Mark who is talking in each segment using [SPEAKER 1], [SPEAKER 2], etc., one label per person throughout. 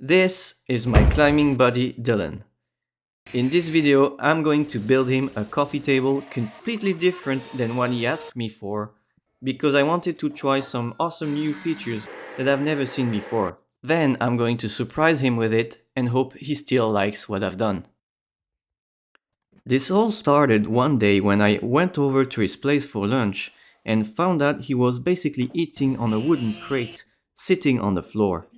[SPEAKER 1] This is my climbing buddy Dylan. In this video, I'm going to build him a coffee table completely different than what he asked me for, because I wanted to try some awesome new features that I've never seen before. Then I'm going to surprise him with it and hope he still likes what I've done. This all started one day when I went over to his place for lunch and found out he was basically eating on a wooden crate sitting on the floor.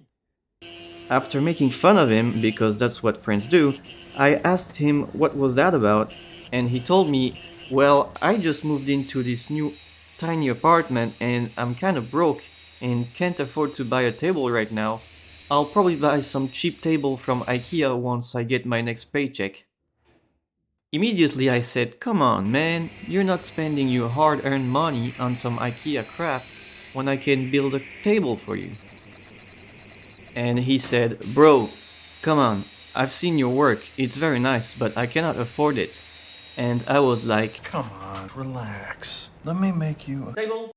[SPEAKER 1] After making fun of him, because that's what friends do, I asked him what was that about, and he told me, well, I just moved into this new tiny apartment and I'm kinda broke and can't afford to buy a table right now. I'll probably buy some cheap table from IKEA once I get my next paycheck. Immediately I said, come on man, you're not spending your hard-earned money on some IKEA crap when I can build a table for you. And he said, bro, come on, I've seen your work, it's very nice, but I cannot afford it. And I was like,
[SPEAKER 2] come on, relax. Let me make you a
[SPEAKER 1] table.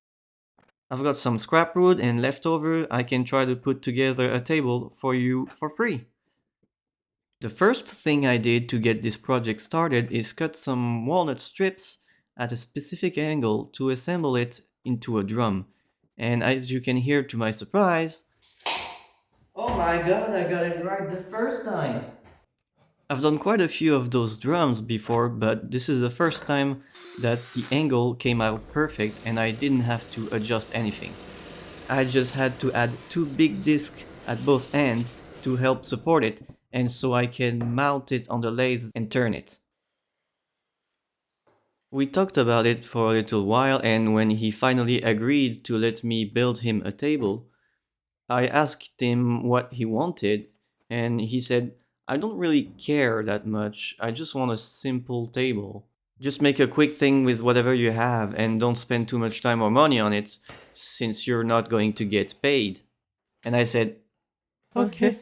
[SPEAKER 1] I've got some scrap wood and leftover, I can try to put together a table for you for free. The first thing I did to get this project started is cut some walnut strips at a specific angle to assemble it into a drum. And as you can hear to my surprise, oh my god, I got it right the first time! I've done quite a few of those drums before, but this is the first time that the angle came out perfect and I didn't have to adjust anything. I just had to add two big discs at both ends to help support it, and so I can mount it on the lathe and turn it. We talked about it for a little while, and when he finally agreed to let me build him a table, I asked him what he wanted, and he said, I don't really care that much, I just want a simple table. Just make a quick thing with whatever you have and don't spend too much time or money on it, since you're not going to get paid. And I said, okay.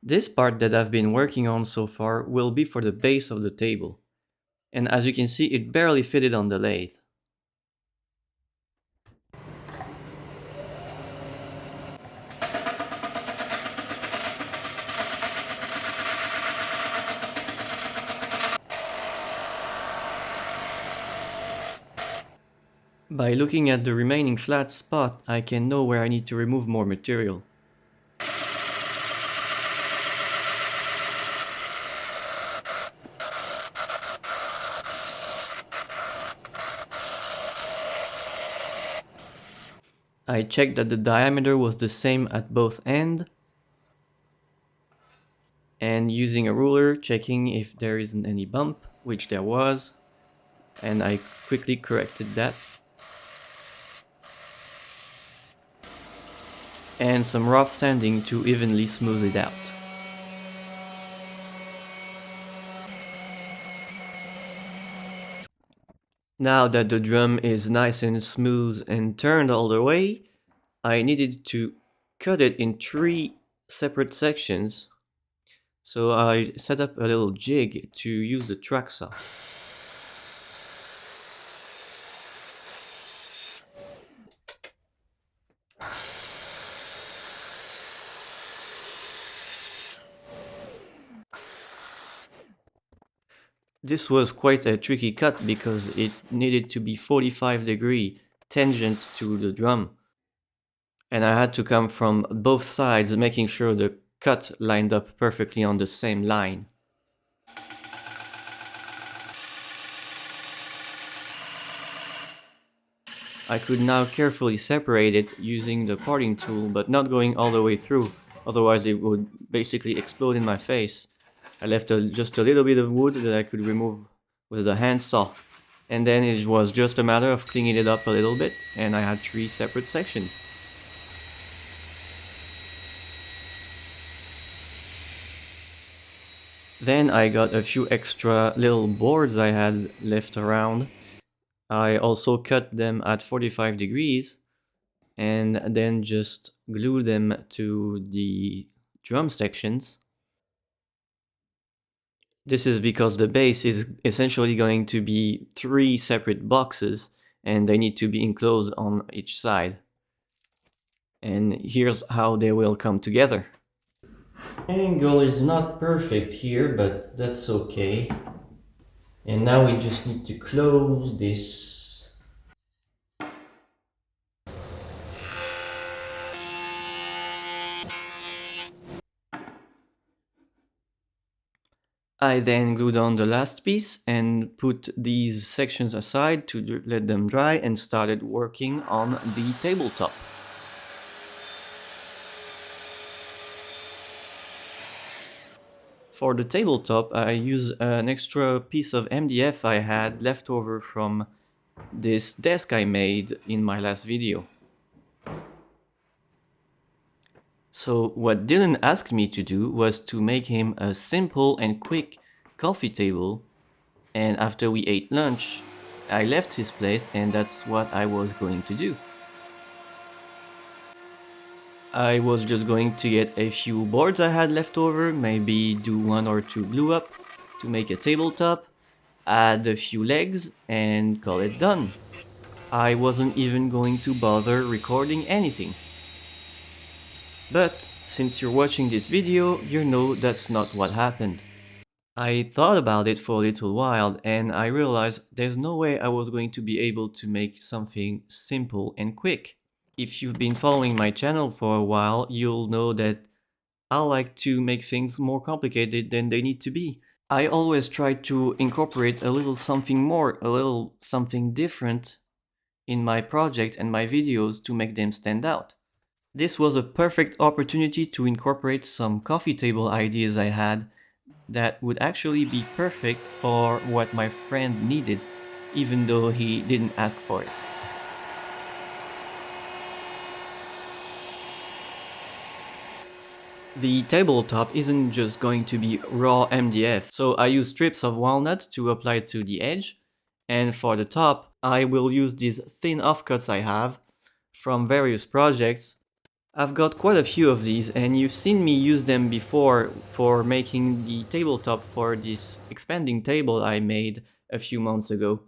[SPEAKER 1] This part that I've been working on so far will be for the base of the table. And as you can see, it barely fitted on the lathe. By looking at the remaining flat spot, I can know where I need to remove more material. I checked that the diameter was the same at both ends, and using a ruler checking if there isn't any bump, which there was, and I quickly corrected that. And some rough sanding to evenly smooth it out. Now that the drum is nice and smooth and turned all the way, I needed to cut it in 3 separate sections. So I set up a little jig to use the track saw. This was quite a tricky cut because it needed to be 45-degree tangent to the drum. And I had to come from both sides, making sure the cut lined up perfectly on the same line. I could now carefully separate it using the parting tool, but not going all the way through, otherwise it would basically explode in my face. I left just a little bit of wood that I could remove with a handsaw, and then it was just a matter of cleaning it up a little bit, and I had 3 separate sections. Then I got a few extra little boards I had left around. I also cut them at 45 degrees and then just glued them to the drum sections. This is because the base is essentially going to be 3 separate boxes, and they need to be enclosed on each side. And here's how they will come together. Angle is not perfect here, but that's okay. And now we just need to close this. I then glued on the last piece and put these sections aside to let them dry and started working on the tabletop. For the tabletop, I use an extra piece of MDF I had left over from this desk I made in my last video. So what Dylan asked me to do was to make him a simple and quick coffee table, and after we ate lunch, I left his place and that's what I was going to do. I was just going to get a few boards I had left over, maybe do 1 or 2 glue up to make a tabletop, add a few legs and call it done. I wasn't even going to bother recording anything. But since you're watching this video, you know that's not what happened. I thought about it for a little while and I realized there's no way I was going to be able to make something simple and quick. If you've been following my channel for a while, you'll know that I like to make things more complicated than they need to be. I always try to incorporate a little something more, a little something different in my project and my videos to make them stand out. This was a perfect opportunity to incorporate some coffee table ideas I had that would actually be perfect for what my friend needed, even though he didn't ask for it. The tabletop isn't just going to be raw MDF, so I use strips of walnut to apply to the edge, and for the top, I will use these thin offcuts I have from various projects. I've got quite a few of these and you've seen me use them before for making the tabletop for this expanding table I made a few months ago.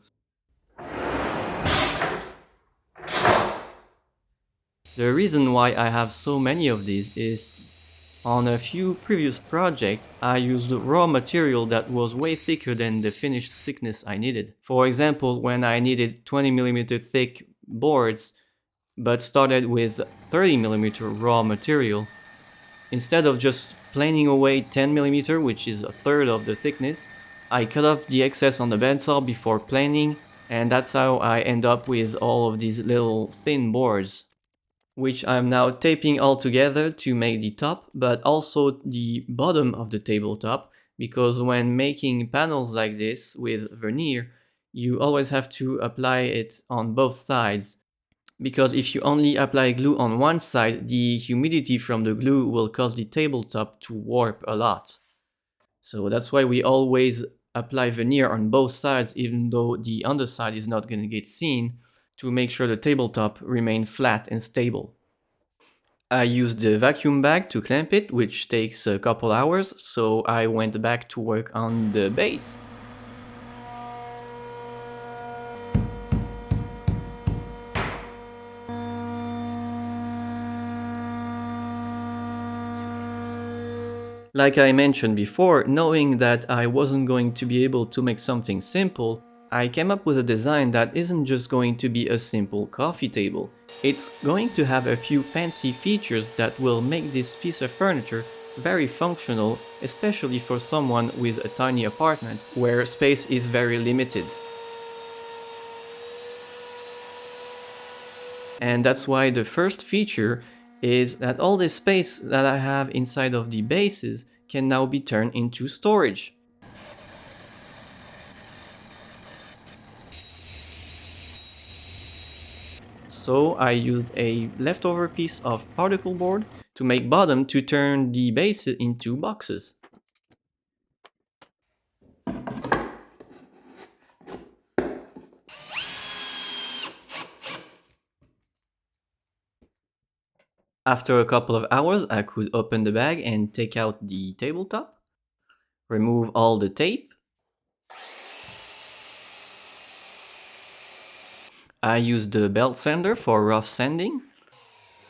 [SPEAKER 1] The reason why I have so many of these is on a few previous projects I used raw material that was way thicker than the finished thickness I needed. For example, when I needed 20mm thick boards but started with 30mm raw material, instead of just planing away 10mm, which is a third of the thickness, I cut off the excess on the bandsaw before planing, and that's how I end up with all of these little thin boards, which I'm now taping all together to make the top, but also the bottom of the tabletop, because when making panels like this with veneer, you always have to apply it on both sides, because if you only apply glue on one side, the humidity from the glue will cause the tabletop to warp a lot. So that's why we always apply veneer on both sides, even though the underside is not going to get seen, to make sure the tabletop remains flat and stable. I used the vacuum bag to clamp it, which takes a couple hours, so I went back to work on the base. Like I mentioned before, knowing that I wasn't going to be able to make something simple, I came up with a design that isn't just going to be a simple coffee table. It's going to have a few fancy features that will make this piece of furniture very functional, especially for someone with a tiny apartment where space is very limited. And that's why the first feature is that all the space that I have inside of the bases can now be turned into storage. So I used a leftover piece of particle board to make bottom to turn the base into boxes. After a couple of hours, I could open the bag and take out the tabletop, remove all the tape. I used the belt sander for rough sanding,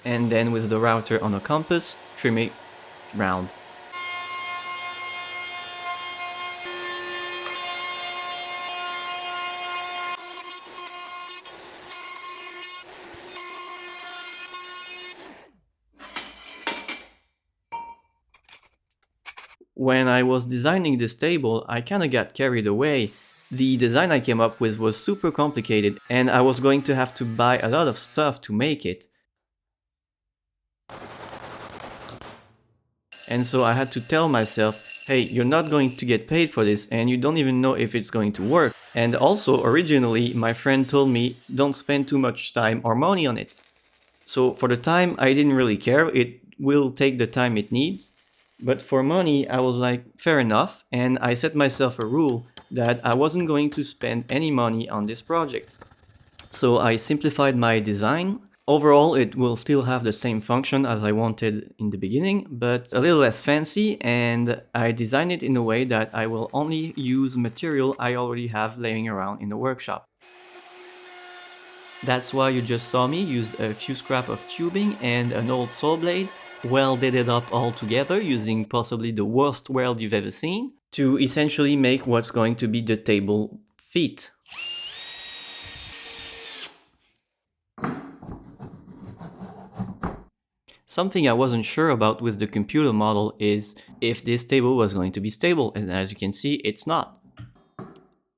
[SPEAKER 1] and then with the router on a compass, trim it round. When I was designing this table, I kinda got carried away. The design I came up with was super complicated, and I was going to have to buy a lot of stuff to make it. And so I had to tell myself, hey, you're not going to get paid for this, and you don't even know if it's going to work. And also, originally, my friend told me, don't spend too much time or money on it. So for the time, I didn't really care. It will take the time it needs. But for money, I was like, fair enough. And I set myself a rule that I wasn't going to spend any money on this project. So I simplified my design. Overall, it will still have the same function as I wanted in the beginning, but a little less fancy, and I designed it in a way that I will only use material I already have laying around in the workshop. That's why you just saw me used a few scraps of tubing and an old saw blade, welded it up all together using possibly the worst weld you've ever seen, to essentially make what's going to be the table feet. Something I wasn't sure about with the computer model is if this table was going to be stable, and as you can see, it's not.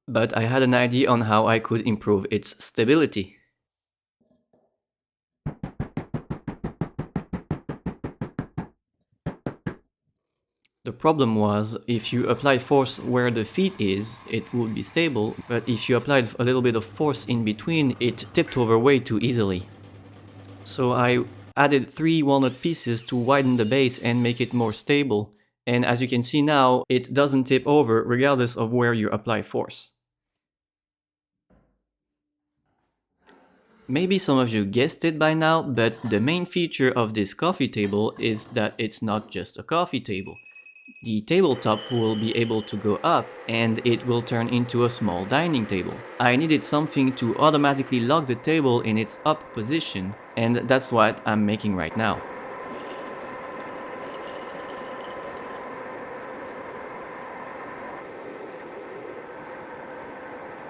[SPEAKER 1] But I had an idea on how I could improve its stability. The problem was, if you applied force where the feet is, it would be stable, but if you applied a little bit of force in between, it tipped over way too easily. So I added 3 walnut pieces to widen the base and make it more stable, and as you can see now, it doesn't tip over regardless of where you apply force. Maybe some of you guessed it by now, but the main feature of this coffee table is that it's not just a coffee table. The tabletop will be able to go up and it will turn into a small dining table. I needed something to automatically lock the table in its up position, and that's what I'm making right now.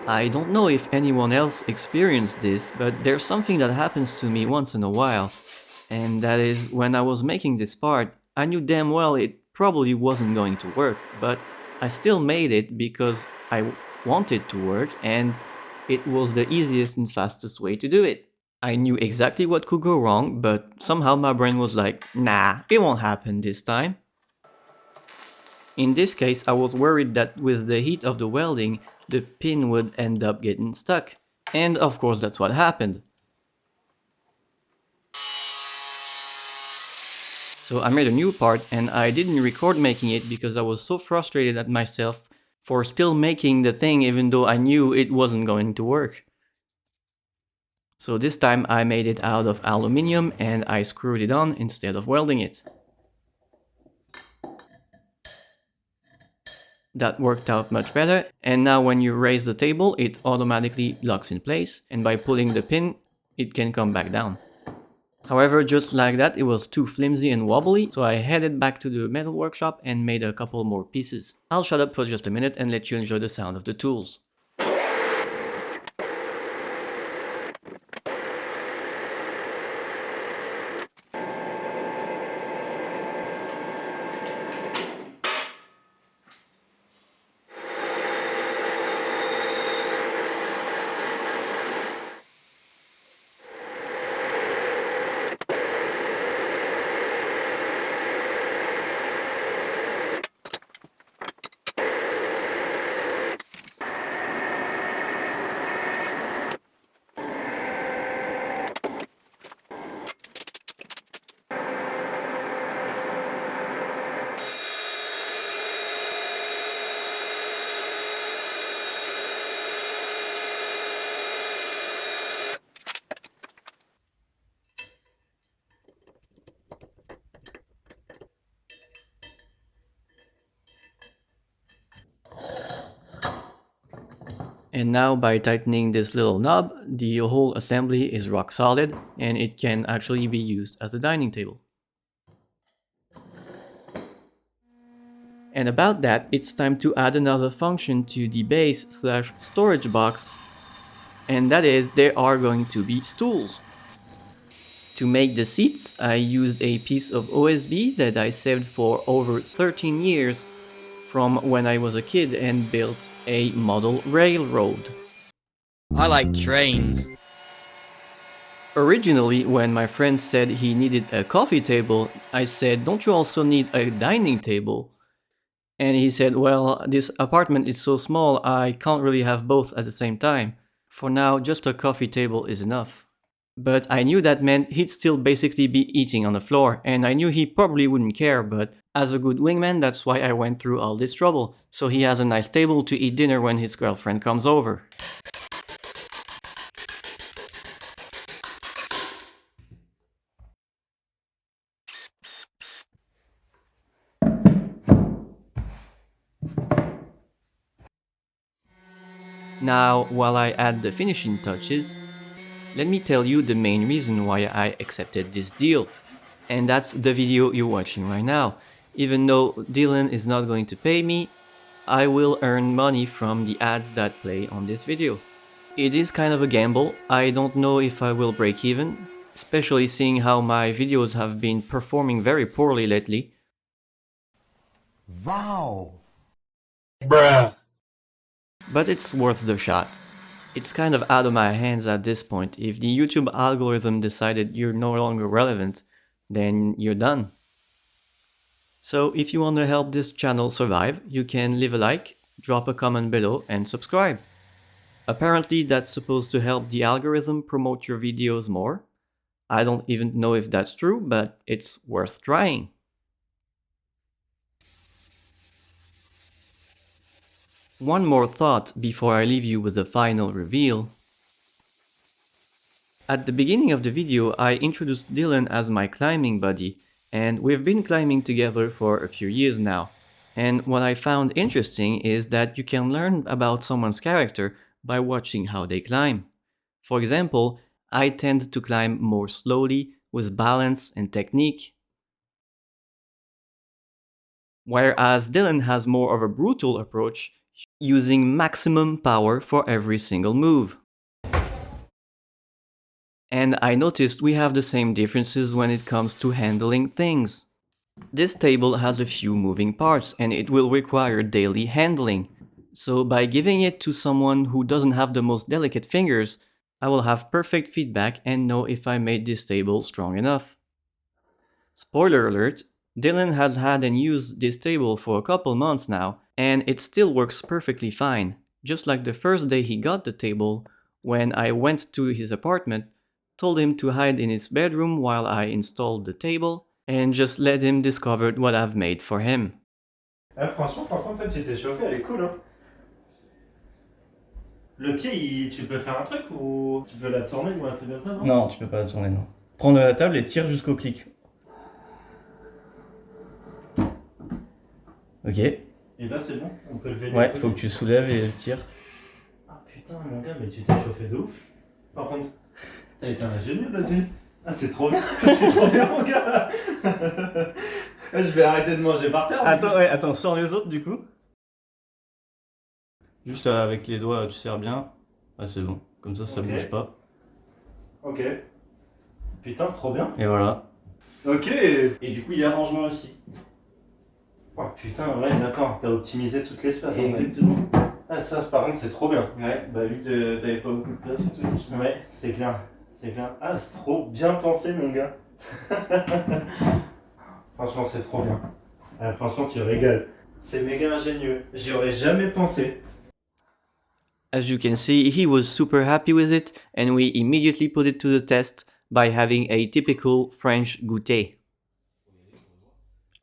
[SPEAKER 1] I don't know if anyone else experienced this, but there's something that happens to me once in a while, and that is when I was making this part, I knew damn well it probably wasn't going to work, but I still made it because I wanted to work and it was the easiest and fastest way to do it. I knew exactly what could go wrong, but somehow my brain was like, nah, it won't happen this time. In this case, I was worried that with the heat of the welding, the pin would end up getting stuck. And of course that's what happened. So I made a new part and I didn't record making it because I was so frustrated at myself for still making the thing even though I knew it wasn't going to work. So this time I made it out of aluminium and I screwed it on instead of welding it. That worked out much better, and now when you raise the table it automatically locks in place, and by pulling the pin it can come back down. However, just like that, it was too flimsy and wobbly, so I headed back to the metal workshop and made a couple more pieces. I'll shut up for just a minute and let you enjoy the sound of the tools. And now by tightening this little knob, the whole assembly is rock solid and it can actually be used as a dining table. And about that, it's time to add another function to the base/storage box, and that is there are going to be stools. To make the seats, I used a piece of OSB that I saved for over 13 years from when I was a kid and built a model railroad.
[SPEAKER 3] I like trains.
[SPEAKER 1] Originally, when my friend said he needed a coffee table, I said, "Don't you also need a dining table?" And he said, "Well, this apartment is so small, I can't really have both at the same time. For now, just a coffee table is enough." But I knew that meant he'd still basically be eating on the floor, and I knew he probably wouldn't care, but as a good wingman, that's why I went through all this trouble, so he has a nice table to eat dinner when his girlfriend comes over. Now, while I add the finishing touches, let me tell you the main reason why I accepted this deal. And that's the video you're watching right now. Even though Dylan is not going to pay me, I will earn money from the ads that play on this video. It is kind of a gamble. I don't know if I will break even, especially seeing how my videos have been performing very poorly lately.
[SPEAKER 2] Wow.
[SPEAKER 3] Bruh.
[SPEAKER 1] But it's worth the shot. It's kind of out of my hands at this point. If the YouTube algorithm decided you're no longer relevant, then you're done. So if you want to help this channel survive, you can leave a like, drop a comment below, and subscribe. Apparently that's supposed to help the algorithm promote your videos more. I don't even know if that's true, but it's worth trying. One more thought before I leave you with the final reveal. At the beginning of the video, I introduced Dylan as my climbing buddy, and we've been climbing together for a few years now. And what I found interesting is that you can learn about someone's character by watching how they climb. For example, I tend to climb more slowly with balance and technique, whereas Dylan has more of a brutal approach, using maximum power for every single move. And I noticed we have the same differences when it comes to handling things. This table has a few moving parts and it will require daily handling. So by giving it to someone who doesn't have the most delicate fingers, I will have perfect feedback and know if I made this table strong enough. Spoiler alert, Dylan has had and used this table for a couple months now, and it still works perfectly fine. Just like the first day he got the table, when I went to his apartment, told him to hide in his bedroom while I installed the table, and just let him discover what I've made for him.
[SPEAKER 4] Franchement, par contre, celle qui t'es chauffée, elle est cool. Hein. Le pied, tu peux faire un truc ou tu peux la tourner ou un truc comme ça, non?
[SPEAKER 1] Non, tu peux pas la tourner, non. Prends la table et tire jusqu'au clic. Ok.
[SPEAKER 4] Et là, c'est bon? On peut lever les
[SPEAKER 1] Ouais,
[SPEAKER 4] coudes.
[SPEAKER 1] faut que tu soulèves et tires.
[SPEAKER 4] Ah putain, mon gars, mais tu t'es chauffé de ouf. Par contre, t'as été ingénieux là-dessus. Ah, c'est trop bien, c'est trop bien, mon gars. Je vais arrêter de manger par terre.
[SPEAKER 1] Attends, sors les autres du coup. Juste avec les doigts, tu serres bien. Ah, c'est bon. Comme ça
[SPEAKER 4] Ok.
[SPEAKER 1] bouge pas.
[SPEAKER 4] Ok. Putain, trop bien.
[SPEAKER 1] Et voilà.
[SPEAKER 4] Ok.
[SPEAKER 1] Et du coup, il y a rangement aussi.
[SPEAKER 4] Oh putain, ouais, d'accord, t'as optimisé toute l'espace. En fait.
[SPEAKER 1] Exactement.
[SPEAKER 4] Ah, ça, par contre, c'est trop bien.
[SPEAKER 1] Ouais, bah vu que t'avais pas beaucoup de place et tout.
[SPEAKER 4] Ouais, c'est clair. C'est clair. Ah, c'est trop bien pensé, mon gars. Franchement, c'est trop bien. Ah, franchement, tu régales. C'est méga ingénieux. J'y aurais jamais pensé.
[SPEAKER 1] As you can see, he was super happy with it, and we immediately put it to the test by having a typical French goûter.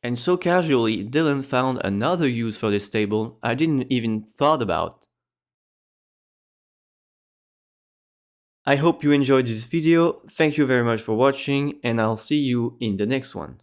[SPEAKER 1] And so casually, Dylan found another use for this table I didn't even thought about. I hope you enjoyed this video, thank you very much for watching, and I'll see you in the next one.